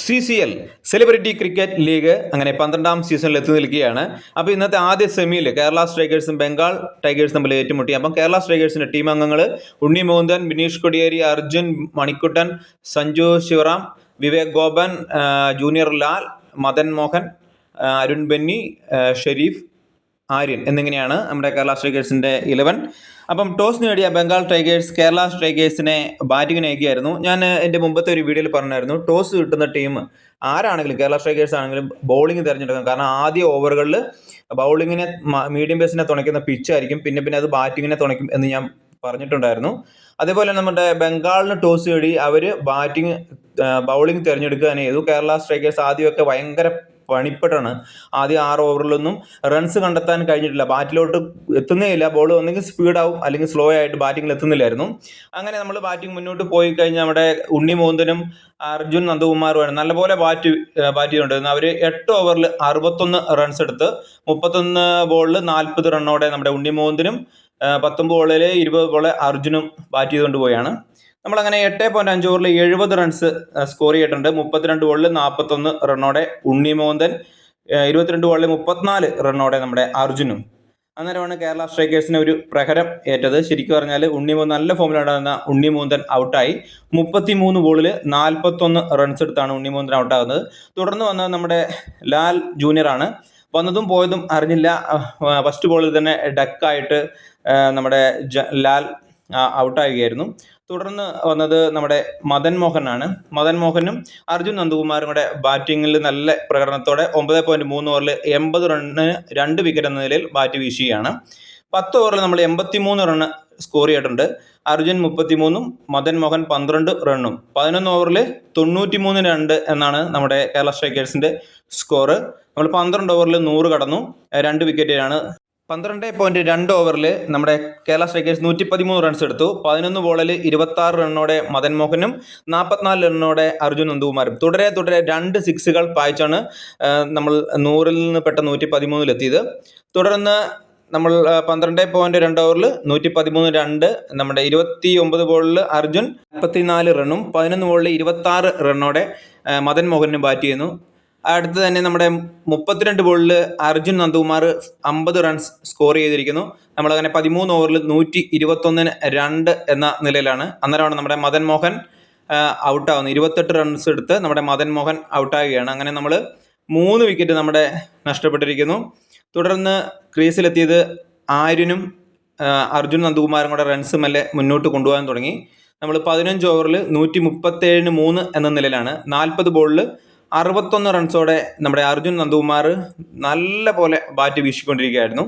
CCL celebrity cricket league അങ്ങനെ 12ാം സീസണിൽ എത്തി നിൽക്കുകയാണ്. അപ്പോൾ ഇന്നത്തെ ആദ്യ സെമിയിൽ കേരള സ്ട്രൈക്കേഴ്സും ബംഗാൾ ടൈഗേഴ്സും തമ്മിൽ ഏറ്റുമുട്ടി. അപ്പം കേരള സ്ട്രൈക്കേഴ്സിൻ്റെ ടീം അംഗങ്ങൾ ഉണ്ണി മോഹൻദൻ, ബിനീഷ് കൊടിയേരി, അർജുൻ, മണിക്കുട്ടൻ, സഞ്ജു ശിവറാം, വിവേക് ഗോപൻ, ജൂനിയർ ലാൽ, മദൻ മോഹൻ, അരുൺ ബെന്നി, ഷെരീഫ്, ആര്യൻ എന്നിങ്ങനെയാണ് നമ്മുടെ കേരള സ്ട്രൈക്കേഴ്സിൻ്റെ 11. അപ്പം ടോസ് നേടിയ ബംഗാൾ ടൈഗേഴ്സ് കേരള സ്ട്രൈക്കേഴ്സിനെ ബാറ്റിങ്ങിന് അയക്കുകയായിരുന്നു. ഞാൻ എൻ്റെ മുമ്പത്തെ ഒരു വീഡിയോയിൽ പറഞ്ഞായിരുന്നു, ടോസ് കിട്ടുന്ന ടീം ആരാണെങ്കിലും കേരള സ്ട്രൈക്കേഴ്സ് ആണെങ്കിലും ബൗളിംഗ് തിരഞ്ഞെടുക്കണം. കാരണം ആദ്യ ഓവറുകളിൽ ബൗളിങ്ങിനെ മീഡിയം പേസിനെ തുണയ്ക്കുന്ന പിച്ചായിരിക്കും, പിന്നെ അത് ബാറ്റിങ്ങിനെ തുണയ്ക്കും എന്ന് ഞാൻ പറഞ്ഞിട്ടുണ്ടായിരുന്നു. അതേപോലെ നമ്മുടെ ബംഗാളിന് ടോസ് നേടി അവർ ബൗളിംഗ് തിരഞ്ഞെടുക്കുക തന്നെ ചെയ്തു. കേരള സ്ട്രൈക്കേഴ്സ് ആദ്യമൊക്കെ ഭയങ്കര പണിപ്പെട്ടാണ്. ആദ്യം 6 ഓവറിലൊന്നും റൺസ് കണ്ടെത്താൻ കഴിഞ്ഞിട്ടില്ല, ബാറ്റിലോട്ട് എത്തുന്നേയില്ല. ബോൾ ഒന്നെങ്കിൽ സ്പീഡാവും അല്ലെങ്കിൽ സ്ലോ ആയിട്ട് ബാറ്റിങ്ങിൽ എത്തുന്നില്ലായിരുന്നു. അങ്ങനെ നമ്മൾ ബാറ്റിംഗ് മുന്നോട്ട് പോയി കഴിഞ്ഞാൽ നമ്മുടെ ഉണ്ണി മോഹൻദനും അർജുൻ നന്ദകുമാറുമാണ് നല്ലപോലെ ബാറ്റ് ചെയ്തുകൊണ്ടിരുന്നത്. അവർ 8 ഓവറിൽ 61 റൺസ് എടുത്ത് 31 ബോളിൽ 40 റണ്ണോടെ നമ്മുടെ ഉണ്ണി മോഹൻദനും 19 ബോളിൽ 20 ബോൾ അർജുനും ബാറ്റ് ചെയ്തുകൊണ്ട് പോയാണ്. നമ്മളങ്ങനെ 8.5 ഓവറിൽ 70 റൺസ് സ്കോർ ചെയ്തിട്ടുണ്ട്. 32 ബോളിൽ 41 റണ്ണോടെ ഉണ്ണി മോഹൻദൻ, 22 ബോളിൽ 34 റണ്ണോടെ നമ്മുടെ അർജുനും. അന്നേരമാണ് കേരള സ്ട്രൈക്കേഴ്സിന് ഒരു പ്രഹരം ഏറ്റത്. ശരിക്കും പറഞ്ഞാൽ നല്ല ഫോമിലുണ്ടാകുന്ന ഉണ്ണി മോഹൻദൻ ഔട്ടായി. 33 ബോളിൽ 41 റൺസ് എടുത്താണ് ഉണ്ണി മോഹൻദൻ ഔട്ടാകുന്നത്. തുടർന്ന് വന്നത് നമ്മുടെ ലാൽ ജൂനിയറാണ്. വന്നതും പോയതും അറിഞ്ഞില്ല. ഫസ്റ്റ് ബോളിൽ തന്നെ ഡക്കായിട്ട് നമ്മുടെ ലാൽ ഔട്ടാകുകയായിരുന്നു. തുടർന്ന് വന്നത് നമ്മുടെ മദൻ മോഹനാണ്. മദൻ മോഹനും അർജുൻ നന്ദകുമാറും കൂടെ ബാറ്റിങ്ങിൽ നല്ല പ്രകടനത്തോടെ 9.3 ഓവറിൽ 80 റണ്ണിന് 2 വിക്കറ്റ് എന്ന നിലയിൽ ബാറ്റ് വീശുകയാണ്. 10 ഓവറിൽ നമ്മൾ 83 റണ്ണ് സ്കോർ ചെയ്തിട്ടുണ്ട്. അർജുൻ 33ഉം മദൻ മോഹൻ 12 റണ്ണും. 11 ഓവറിൽ 93 2 എന്നാണ് നമ്മുടെ കേരള സ്ട്രൈക്കേഴ്സിൻ്റെ സ്കോറ്. നമ്മൾ 12 ഓവറിൽ 100 കടന്നു, 2 വിക്കറ്റിലാണ്. 12.2 ഓവറിൽ നമ്മുടെ കേരള സ്ട്രൈക്കേഴ്സ് 113 റൺസ് എടുത്തു. 11 ബോളിൽ 26 റണ്ണോടെ മദൻ മോഹനും 44 റണ്ണോടെ അർജുൻ നന്ദകുമാരും. തുടരെ 2 സിക്സുകൾ പായിച്ചാണ് നമ്മൾ 100-ൽ നിന്ന് പെട്ടെന്ന് 113-ലെത്തിയത്. തുടർന്ന് നമ്മൾ 12.2 ഓവറിൽ 113 2 നമ്മുടെ 29 ബോളിൽ അർജുൻ 44 റണ്ണും 11 ബോളിൽ 26 റണ്ണോടെ മദൻ മോഹനും ബാറ്റ് ചെയ്യുന്നു. അടുത്ത് തന്നെ നമ്മുടെ 32 ബോളിൽ അർജുൻ നന്ദകുമാർ 50 റൺസ് സ്കോർ ചെയ്തിരിക്കുന്നു. നമ്മളങ്ങനെ 13 ഓവറിൽ 121 2 എന്ന നിലയിലാണ്. അന്നേരമാണ് നമ്മുടെ മദൻ മോഹൻ ഔട്ടാവുന്നത്. 28 റൺസ് എടുത്ത് നമ്മുടെ മദൻ മോഹൻ ഔട്ടാവുകയാണ്. അങ്ങനെ നമ്മൾ 3 വിക്കറ്റ് നമ്മുടെ നഷ്ടപ്പെട്ടിരിക്കുന്നു. തുടർന്ന് ക്രീസിലെത്തിയത് ആര്യനും അർജുൻ നന്ദകുമാരും കൂടെ റൺസ് മെല്ലെ മുന്നോട്ട് കൊണ്ടുപോകാൻ തുടങ്ങി. നമ്മൾ 15 ഓവറിൽ 137-3 എന്ന നിലയിലാണ്. 40 ബോളിൽ 61 റൺസോടെ നമ്മുടെ അർജുൻ നന്ദകുമാർ നല്ല പോലെ ബാറ്റ് വീശിക്കൊണ്ടിരിക്കുകയായിരുന്നു.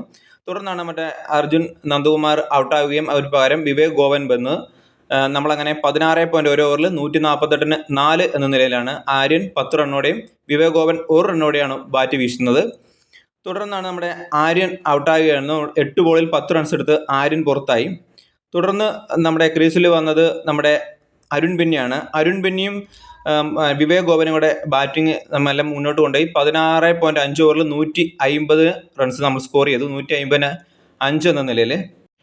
തുടർന്നാണ് നമ്മുടെ അർജുൻ നന്ദകുമാർ ഔട്ടാവുകയും അവർക്ക് പകരം വിവേക് ഗോപൻ വന്ന് നമ്മളങ്ങനെ 16.1 ഓവറിൽ 148-ന് 4 എന്ന നിലയിലാണ്. ആര്യൻ 10 റണ്ണോടെയും വിവേക് ഗോപൻ 1 റണ്ണോടെയാണ് ബാറ്റ് വീശുന്നത്. തുടർന്നാണ് നമ്മുടെ ആര്യൻ ഔട്ടാവുകയായിരുന്നു. 8 ബോളിൽ 10 റൺസ് എടുത്ത് ആര്യൻ പുറത്തായി. തുടർന്ന് നമ്മുടെ ക്രീസിൽ വന്നത് നമ്മുടെ അരുൺ ബെന്നിയാണ്. അരുൺ ബെന്നിയും വിവേക് ഗോപനും കൂടെ ബാറ്റിംഗ് നമ്മളെല്ലാം മുന്നോട്ട് കൊണ്ടുപോയി. 16.5 ഓവറിൽ 150 റൺസ് നമ്മൾ സ്കോർ ചെയ്തു. 155 എന്ന നിലയിൽ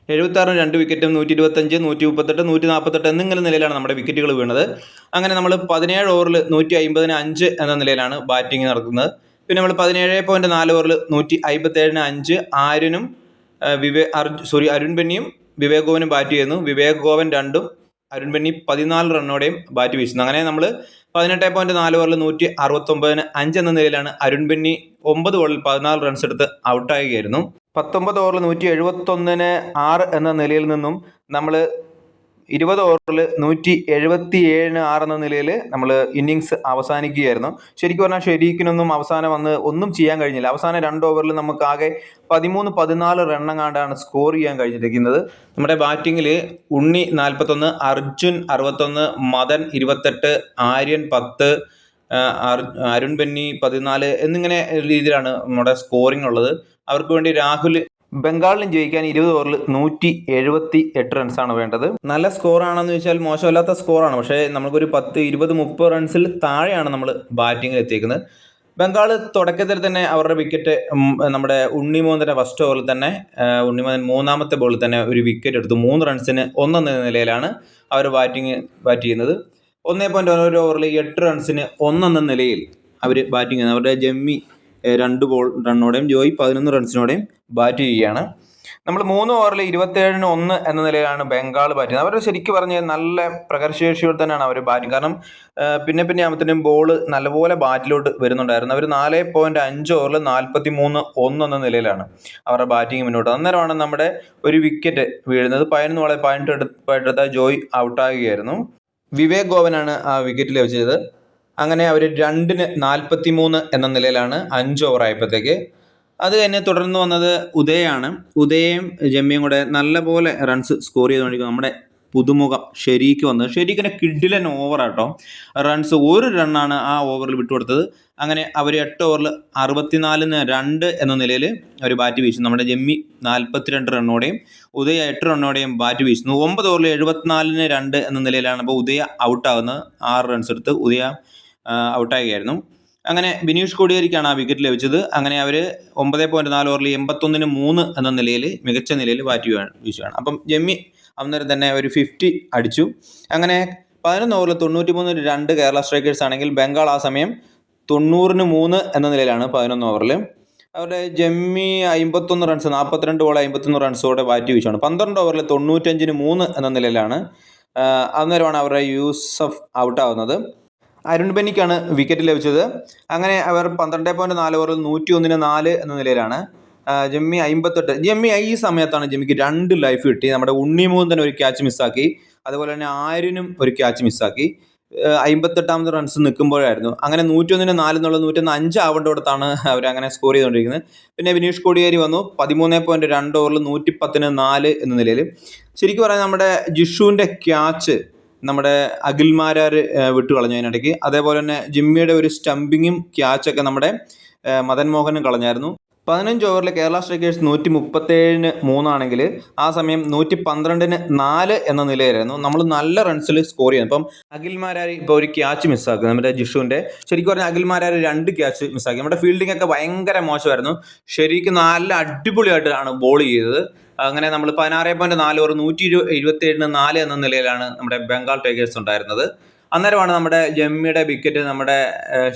76 2 വിക്കറ്റും 125 138 148 എന്നിങ്ങനെ നിലയിലാണ് നമ്മുടെ വിക്കറ്റുകൾ വീണത്. അങ്ങനെ നമ്മൾ 17 ഓവറിൽ 150-5 എന്ന നിലയിലാണ് ബാറ്റിംഗ് നടക്കുന്നത്. പിന്നെ നമ്മൾ 17.4 ഓവറിൽ 157-5 ആര്യനും അരുൺ ബെന്നിയും വിവേക് ഗോപനും ബാറ്റ് ചെയ്യുന്നു. വിവേക് ഗോപൻ 2ഉം അരുൺ ബെന്നി 14 റണ്ണോടെയും ബാറ്റ് വീശുന്നു. അങ്ങനെ നമ്മൾ 18.4 ഓവറിൽ 169-5 എന്ന നിലയിലാണ് അരുൺ ബെന്നി 9 ബോളിൽ 14 റൺസ് എടുത്ത് ഔട്ടാകുകയായിരുന്നു. 19 ഓവറിൽ 171-6 എന്ന നിലയിൽ നിന്നും നമ്മൾ 20 ഓവറിൽ 177-6 എന്ന നിലയിൽ നമ്മൾ ഇന്നിങ്സ് അവസാനിക്കുകയായിരുന്നു. ശരിക്കും പറഞ്ഞാൽ ഷെരീക്കിനൊന്നും അവസാനം ഒന്നും ചെയ്യാൻ കഴിഞ്ഞില്ല. അവസാനം 2 ഓവറിൽ നമുക്ക് ആകെ 13-14 റണ്ണെങ്ങാണ്ടാണ് സ്കോർ ചെയ്യാൻ കഴിഞ്ഞിരിക്കുന്നത്. നമ്മുടെ ബാറ്റിങ്ങിൽ ഉണ്ണി 41, അർജുൻ 61, മദൻ 28, ആര്യൻ 10, അരുൺ ബെന്നി 14 എന്നിങ്ങനെ രീതിയിലാണ് നമ്മുടെ സ്കോറിംഗ് ഉള്ളത്. അവർക്ക് വേണ്ടി രാഹുൽ ബംഗാളിനും ജയിക്കാൻ 20 ഓവറിൽ 178 റൺസാണ് വേണ്ടത്. നല്ല സ്കോറാണെന്ന് ചോദിച്ചാൽ മോശമല്ലാത്ത സ്കോറാണ്. പക്ഷേ നമുക്കൊരു 10, 20, 30 റൺസിൽ താഴെയാണ് നമ്മൾ ബാറ്റിങ്ങിൽ എത്തിക്കുന്നത്. ബംഗാൾ തുടക്കത്തിൽ തന്നെ അവരുടെ വിക്കറ്റ് നമ്മുടെ ഉണ്ണി മോഹൻദൻ്റെ ഫസ്റ്റ് ഓവറിൽ തന്നെ ഉണ്ണി മോഹൻ 3-ാമത്തെ ബോളിൽ തന്നെ ഒരു വിക്കറ്റ് എടുത്തു. 3 റൺസിന് 1 എന്ന നിലയിലാണ് അവർ ബാറ്റ് ചെയ്യുന്നത്. 1.1 ഓവറിൽ 8 റൺസിന് 1 എന്ന നിലയിൽ അവർ ബാറ്റിംഗ് ചെയ്യുന്നത്. അവരുടെ ജമ്മി 2 റണ്ണോടെയും ജോയ് 11 റൺസിനോടെയും ബാറ്റ് ചെയ്യുകയാണ്. നമ്മൾ 3 ഓവറിൽ 27-ന് 1 എന്ന നിലയിലാണ് ബംഗാൾ ബാറ്റ് ചെയ്യുന്നത്. അവർ ശരിക്കും പറഞ്ഞാൽ നല്ല പ്രകർശേഷിയോടെ തന്നെയാണ് അവർ ബാറ്റിംഗ്. കാരണം പിന്നെ ആകുമ്പോഴത്തേനും ബോൾ നല്ലപോലെ ബാറ്റിലോട്ട് വരുന്നുണ്ടായിരുന്നു. അവർ 4.5 ഓവറിൽ 43-1 എന്ന നിലയിലാണ് അവരുടെ ബാറ്റിംഗ് മുന്നോട്ട്. അന്നേരമാണ് നമ്മുടെ ഒരു വിക്കറ്റ് വീഴുന്നത്. 11 ബോളെ 18 എടുത്ത ജോയ് ഔട്ടാകുകയായിരുന്നു. വിവേക് ഗോവനാണ് ആ വിക്കറ്റ് ലഭിച്ചത്. അങ്ങനെ അവർ 2-ന് 43 എന്ന നിലയിലാണ് 5 ഓവർ ആയപ്പോഴത്തേക്ക്. അത് തന്നെ തുടർന്ന് വന്നത് ഉദയാണ്. ഉദയും ജമ്മിയും കൂടെ നല്ലപോലെ റൺസ് സ്കോർ ചെയ്തുകൊണ്ടിരിക്കും. നമ്മുടെ പുതുമുഖം ഷെരീക്ക് വന്നത്. ഷെരീക്കിനെ കിഡിലൻ ഓവറാട്ടോ. റൺസ് 1 റണ്ണാണ് ആ ഓവറിൽ വിട്ടുകൊടുത്തത്. അങ്ങനെ അവർ 8 ഓവറിൽ 64-2 എന്ന നിലയിൽ അവർ ബാറ്റ് വീശുന്നു. നമ്മുടെ ജമ്മി 42 റണ്ണോടെയും ഉദയ 8 റണ്ണോടെയും ബാറ്റ് വീശുന്നു. 9 ഓവറിൽ 74-2 എന്ന നിലയിലാണ് അപ്പോൾ ഉദയ ഔട്ടാകുന്നത്. 6 റൺസ് എടുത്ത് ഉദയ ഔട്ടാകുകയായിരുന്നു. അങ്ങനെ ബിനീഷ് കോടിയേരിക്കാണ് ആ വിക്കറ്റ് ലഭിച്ചത്. അങ്ങനെ അവർ 9.4 ഓവറിൽ 81-3 എന്ന നിലയിൽ മികച്ച നിലയിൽ ബാറ്റ് വീശുകയാണ്. അപ്പം ജമ്മി അന്നേരം തന്നെ ഒരു 50 അടിച്ചു. അങ്ങനെ 11 ഓവറിൽ 93-2 കേരള സ്ട്രൈക്കേഴ്സ് ആണെങ്കിൽ ബംഗാൾ ആ സമയം 90-3 എന്ന നിലയിലാണ് 11 ഓവറിൽ. അവരുടെ ജമ്മി 51 റൺസ് 42 ബോൾ 51 റൺസോടെ ബാറ്റ് വീശുകയാണ്. 12 ഓവറിൽ 95-3 എന്ന നിലയിലാണ്. അന്നേരമാണ് അവരുടെ യൂസഫ് ഔട്ടാവുന്നത്. അരുൺ ബെന്നിക്കാണ് വിക്കറ്റ് ലഭിച്ചത്. അങ്ങനെ അവർ 12.4 ഓവറിൽ 101-4 എന്ന നിലയിലാണ്. ജമ്മി 58. ജമ്മി ഈ സമയത്താണ് ജമ്മിക്ക് 2 ലൈഫ് കിട്ടി. നമ്മുടെ ഉണ്ണിമൂന്തൻ ഒരു ക്യാച്ച് മിസ്സാക്കി, അതുപോലെ തന്നെ ആര്യനും ഒരു ക്യാച്ച് മിസ്സാക്കി. 58ാമത് റൺസ് നിൽക്കുമ്പോഴായിരുന്നു. അങ്ങനെ 101-4 എന്നുള്ളത് 105 ആവേണ്ടടുത്താണ് അവരങ്ങനെ സ്കോർ ചെയ്തുകൊണ്ടിരിക്കുന്നത്. പിന്നെ ബിനീഷ് കോടിയേരി വന്നു 13.2 ഓവറിൽ 110-4 എന്ന നിലയിൽ. ശരിക്കും പറഞ്ഞാൽ നമ്മുടെ ജിഷുവിൻ്റെ ക്യാച്ച് നമ്മുടെ അഖിൽമാരാർ വിട്ടുകളഞ്ഞു അതിനിടയ്ക്ക്. അതേപോലെ തന്നെ ജിമ്മിയുടെ ഒരു സ്റ്റംപിങ്ങും ക്യാച്ചൊക്കെ നമ്മുടെ മദൻ മോഹനും കളഞ്ഞായിരുന്നു. 15 ഓവറിൽ കേരള സ്ട്രൈക്കേഴ്സ് 137-3 ആണെങ്കിൽ ആ സമയം 112-4 എന്ന നിലയിലായിരുന്നു. നമ്മൾ നല്ല റൺസിൽ സ്കോർ ചെയ്യുന്നു. അപ്പം അഖിൽമാരാർ ഇപ്പോൾ ഒരു ക്യാച്ച് മിസ്സാക്കി നമ്മുടെ ജിഷുവിൻ്റെ. ശരിക്കും പറഞ്ഞാൽ അഖിൽമാരാർ 2 ക്യാച്ച് മിസ്സാക്കി. നമ്മുടെ ഫീൽഡിംഗ് ഒക്കെ ഭയങ്കര മോശമായിരുന്നു. ശരിക്കും നല്ല അടിപൊളിയായിട്ടാണ് ബോൾ ചെയ്തത്. അങ്ങനെ നമ്മൾ 16.4 ഓവർ 127-4 എന്ന നിലയിലാണ് നമ്മുടെ ബംഗാൾ ടൈഗേഴ്സ് ഉണ്ടായിരുന്നത്. അന്നേരമാണ് നമ്മുടെ ജമ്മിയുടെ വിക്കറ്റ് നമ്മുടെ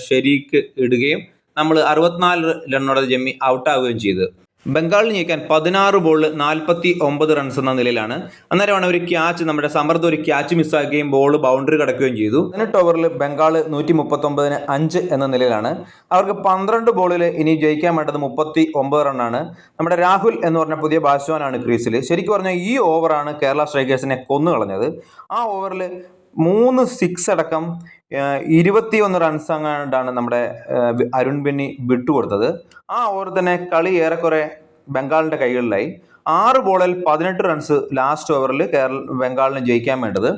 ഷെരീക്ക് ഇടുകയും നമ്മൾ 64 റണ്ണോടെ ജമ്മി ഔട്ടാവുകയും ചെയ്തു. ബംഗാളിന് ജയിക്കാൻ 16 ബോളിൽ 49 റൺസ് എന്ന നിലയിലാണ്. അന്നേരമാണ് ഒരു ക്യാച്ച് നമ്മുടെ സമർദ്ദ ഒരു ക്യാച്ച് മിസ്സാക്കുകയും ബോൾ ബൗണ്ടറി കടക്കുകയും ചെയ്തു. 18 ഓവറിൽ ബംഗാൾ 139-5 എന്ന നിലയിലാണ്. അവർക്ക് 12 ബോളിൽ ഇനി ജയിക്കാൻ വേണ്ടത് 39 റണ്ണാണ്. നമ്മുടെ രാഹുൽ എന്ന് പറഞ്ഞ പുതിയ ബാറ്റ്സ്മാനാണ് ക്രീസിൽ. ശരിക്കും പറഞ്ഞാൽ ഈ ഓവറാണ് കേരള സ്ട്രൈക്കേഴ്സിനെ കൊന്നു കളഞ്ഞത്. ആ ഓവറിൽ 3 സിക്സ് അടക്കം 21 റൺസ് അങ്ങാണ്ടാണ് നമ്മുടെ അരുൺ ബെന്നി വിട്ടുകൊടുത്തത്. ആ ഓവർ തന്നെ കളി ഏറെക്കുറെ ബംഗാളിൻ്റെ കൈകളിലായി. 6 ബോളിൽ 18 റൺസ് ലാസ്റ്റ് ഓവറിൽ ബംഗാളിന് ജയിക്കാൻ വേണ്ടത്.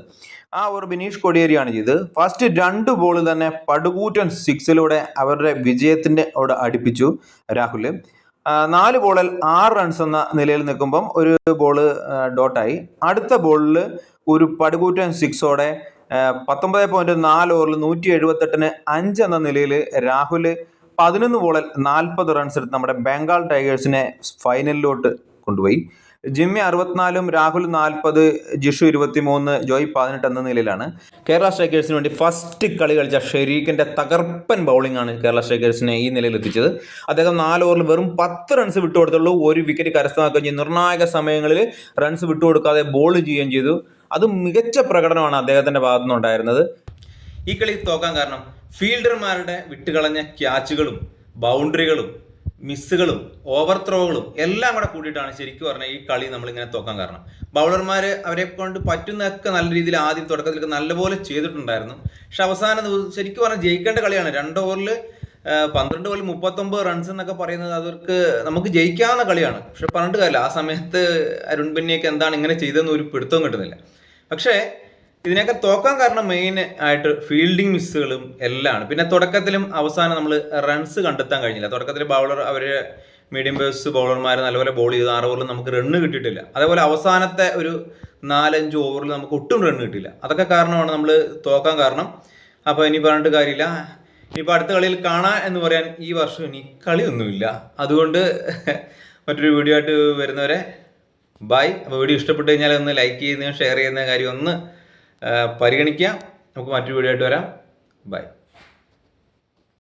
ആ ഓവർ ബിനീഷ് കൊടിയേരിയാണ് ചെയ്തത്. ഫസ്റ്റ് 2 ബോളിൽ തന്നെ പടുകൂറ്റൻ സിക്സിലൂടെ അവരുടെ വിജയത്തിൻ്റെ അവിടെ അടുപ്പിച്ചു രാഹുൽ. 4 ബോളിൽ 6 റൺസ് എന്ന നിലയിൽ നിൽക്കുമ്പം ഒരു ബോള് ഡോട്ടായി. അടുത്ത ബോളിൽ ഒരു പടുകൂറ്റൻ സിക്സോടെ 19.4 ഓവറിൽ 178-5 എന്ന നിലയിൽ രാഹുൽ 11 ബോളിൽ 40 റൺസ് എടുത്ത് നമ്മുടെ ബംഗാൾ ടൈഗേഴ്സിനെ ഫൈനലിലോട്ട് കൊണ്ടുപോയി. ജിമ്മി 64, രാഹുൽ 40, ജിഷു 23, ജോയ് 18 എന്ന നിലയിലാണ്. കേരള സ്ട്രൈക്കേഴ്സിന് വേണ്ടി ഫസ്റ്റ് കളി കളിച്ച ഷെരീഖിൻ്റെ തകർപ്പൻ ബൗളിംഗ് ആണ് കേരള സ്ട്രൈക്കേഴ്സിനെ ഈ നിലയിൽ എത്തിച്ചത്. അദ്ദേഹം 4 ഓവറിൽ വെറും 10 റൺസ് വിട്ടുകൊടുത്തുള്ളൂ. ഒരു വിക്കറ്റ് കരസ്ഥമാക്കുകയും ചെയ്തു. നിർണായക സമയങ്ങളിൽ റൺസ് വിട്ടുകൊടുക്കാതെ ബോൾ ചെയ്യുകയും ചെയ്തു. അത് മികച്ച പ്രകടനമാണ് അദ്ദേഹത്തിൻ്റെ ഭാഗത്തു നിന്നുണ്ടായിരുന്നത്. ഈ കളി തോക്കാൻ കാരണം ഫീൽഡർമാരുടെ വിട്ടുകളഞ്ഞ ക്യാച്ചുകളും ബൗണ്ടറികളും മിസ്സുകളും ഓവർ ത്രോകളും എല്ലാം കൂടെ കൂടിയിട്ടാണ് ശരിക്കും പറഞ്ഞാൽ ഈ കളി നമ്മളിങ്ങനെ തോക്കാൻ കാരണം. ബൗളർമാർ അവരെ കൊണ്ട് പറ്റുന്നതൊക്കെ നല്ല രീതിയിൽ ആദ്യം തുടക്കത്തിലൊക്കെ നല്ലപോലെ ചെയ്തിട്ടുണ്ടായിരുന്നു. പക്ഷെ അവസാനം ശരിക്കും പറഞ്ഞാൽ ജയിക്കേണ്ട കളിയാണ്. 2 ഓവറിൽ 12 ബോളിൽ 39 റൺസ് എന്നൊക്കെ പറയുന്നത് അവർക്ക് നമുക്ക് ജയിക്കാവുന്ന കളിയാണ്. പക്ഷെ പറഞ്ഞിട്ട് കാര്യമില്ല. ആ സമയത്ത് അരുൺ ബെന്നിയൊക്കെ എന്താണ് ഇങ്ങനെ ചെയ്തതെന്ന് ഒരു പിടുത്തവും കിട്ടുന്നില്ല. പക്ഷേ ഇതിനൊക്കെ തോക്കാൻ കാരണം മെയിൻ ആയിട്ട് ഫീൽഡിംഗ് മിസ്സുകളും എല്ലാമാണ്. പിന്നെ തുടക്കത്തിലും അവസാനം നമ്മൾ റൺസ് കണ്ടെത്താൻ കഴിഞ്ഞില്ല. തുടക്കത്തിൽ അവർ മീഡിയം പേസ് ബൗളർമാർ നല്ലപോലെ ബോൾ ചെയ്ത് 6 ഓവറിൽ നമുക്ക് റണ്ണ് കിട്ടിയിട്ടില്ല. അതേപോലെ അവസാനത്തെ ഒരു 4-5 ഓവറിൽ നമുക്ക് ഒട്ടും റണ്ണ് കിട്ടില്ല. അതൊക്കെ കാരണമാണ് നമ്മൾ തോക്കാൻ കാരണം. അപ്പോൾ ഇനി പറഞ്ഞിട്ട് കാര്യമില്ല. ഇനിയിപ്പോൾ അടുത്ത കളിയിൽ കാണാൻ എന്ന് പറയാൻ ഈ വർഷം ഇനി കളിയൊന്നുമില്ല. അതുകൊണ്ട് മറ്റൊരു വീഡിയോ ആയിട്ട് വരുന്നവരെ ബൈ. അപ്പോൾ വീഡിയോ ഇഷ്ടപ്പെട്ട് കഴിഞ്ഞാൽ ഒന്ന് ലൈക്ക് ചെയ്യുന്നതും ഷെയർ ചെയ്യുന്ന കാര്യം ഒന്ന് പരിഗണിക്കുക. നമുക്ക് മറ്റൊരു വീഡിയോ ആയിട്ട് വരാം. ബൈ.